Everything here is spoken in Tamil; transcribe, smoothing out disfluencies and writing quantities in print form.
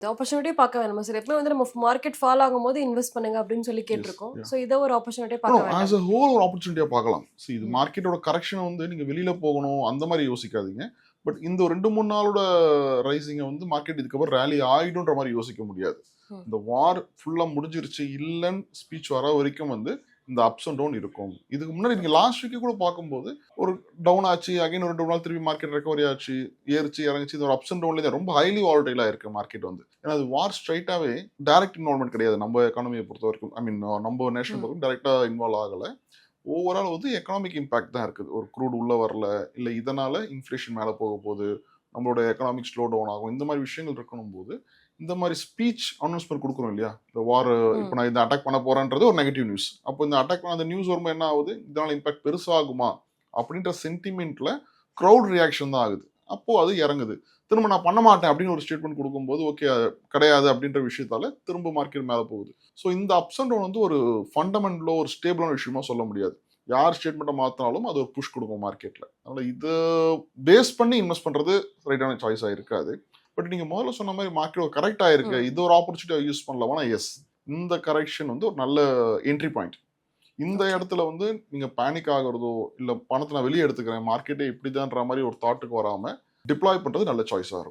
ஆப்பர்ச்சுனிட்டியே பார்க்க வேணாமா சார்? எப்பவுமே வந்து நம்ம மார்க்கெட் ஃபால் ஆகும்போது இன்வெஸ்ட் பண்ணுங்க அப்படின்னு சொல்லி எஸ், கேட்டிருக்கோம். யா. ஸோ இதை ஒரு ஆப்பர்ச்சுனிட்டியே பார்க்க ஆஸ் வேண்டாம். அ ஹோல் ஒரு ஆப்பர்ச்சுனிட்டியா பார்க்கலாம். இது ம். மார்க்கெட்டோட கரெக்ஷனை வந்து நீங்க வெளியில போகணும் அந்த மாதிரி யோசிக்காதீங்க. பட் இந்த ஒரு 2 3 நாளோட ரைசிங்கை வந்து மார்க்கெட் இதுக்கப்புறம் ரேலி ஆயிடும்ன்ற மாதிரி யோசிக்க முடியாது. ம். இந்த வார் ஃபுல்லா முடிஞ்சிருச்சு இல்லைன்னு ஸ்பீச் வர வரைக்கும் வந்து இந்த அப்ஸ் அண்ட் டவுன் இருக்கும். இதுக்கு முன்னாடி நீங்க லாஸ்ட் வீக் கூட பார்க்கும்போது ஒரு டவுன் ஆச்சு, அகைன் ஒரு 2 நாள் திருப்பி மார்க்கெட் ரெக்கவரி ஆச்சு, ஏறிச்சு இறங்குச்சு. இது ஒரு அப்ஸ் அண்ட் டவுன்ல ரொம்ப ஹைலி வாலடைலா இருக்கு மார்க்கெட் வந்து. ஏன்னா அது வார் ஸ்ட்ரைட்டாவே டைரக்ட் இன்வால்மெண்ட் கிடையாது நம்ம எக்கானமியை பொறுத்த வரைக்கும். ஐ மீன் நம்ம நேஷனல் ம். பொறுத்த டைரக்டா இன்வால்வ் ஆகல. ஓவரால் வந்து எக்கனாமிக் இம்பாக்ட் தான் இருக்குது. ஒரு க்ரூட் உள்ள வரல, இல்ல இதனால இன்ஃப்ளேஷன் மேல போக போகுது, நம்மளோட எக்கனாமிக் ஸ்லோ டவுன் ஆகும். இந்த மாதிரி விஷயங்கள் இருக்கணும் போது இந்த மாதிரி ஸ்பீச் அனௌன்ஸ்மெண்ட் கொடுக்குறோம் இல்லையா, இந்த வார் இப்போ ம். நான் இந்த அட்டாக் பண்ண போறேன்றது ஒரு நெகட்டிவ் நியூஸ். அப்போ இந்த அட்டாக் பண்ண அந்த நியூஸ் வரும்போது என்ன ஆகுது, இதனால இம்பாக்ட் பெருசாகுமா அப்படின்ற சென்டிமெண்ட்ல க்ரௌட் ரியாக்ஷன் தான் ஆகுது. அப்போ அது இறங்குது. திரும்ப நான் பண்ண மாட்டேன் அப்படின்னு ஒரு ஸ்டேட்மெண்ட் கொடுக்கும்போது ஓகே கிடையாது அப்படின்ற விஷயத்தால திரும்ப மார்க்கெட் மேலே போகுது. ஸோ இந்த அப்ஸ் அண்ட் டவுன் வந்து ஒரு ஃபண்டமெண்டலோ ஒரு ஸ்டேபிளான விஷயமா சொல்ல முடியாது. யார் ஸ்டேட்மெண்ட்டை மாற்றினாலும் அது ஒரு புஷ் கொடுக்கும் மார்க்கெட்டில். அதனால் இதை பேஸ் பண்ணி இன்வெஸ்ட் பண்ணுறது ரைட்டான சாய்ஸாக இருக்காது. பட் நீங்கள் முதல்ல சொன்ன மாதிரி மார்க்கெட் கரெக்ட் ஆயிருக்கு, ம். இது ஒரு ஆப்பர்ச்சுனிட்டியாக யூஸ் பண்ணலாமா? எஸ், இந்த கரெக்ஷன் வந்து ஒரு நல்ல என்ட்ரி பாயிண்ட். இந்த ஓகே. இடத்துல வந்து நீங்கள் பேனிக் ஆகிறதோ இல்லை பணத்தை நான் வெளியே எடுத்துக்கிறேன் மார்க்கெட்டே இப்படிதான்ற மாதிரி ஒரு தாட்டுக்கு வராமல் டிப்ளாய் பண்ணுறது நல்ல சாய்ஸாக இருக்கும்.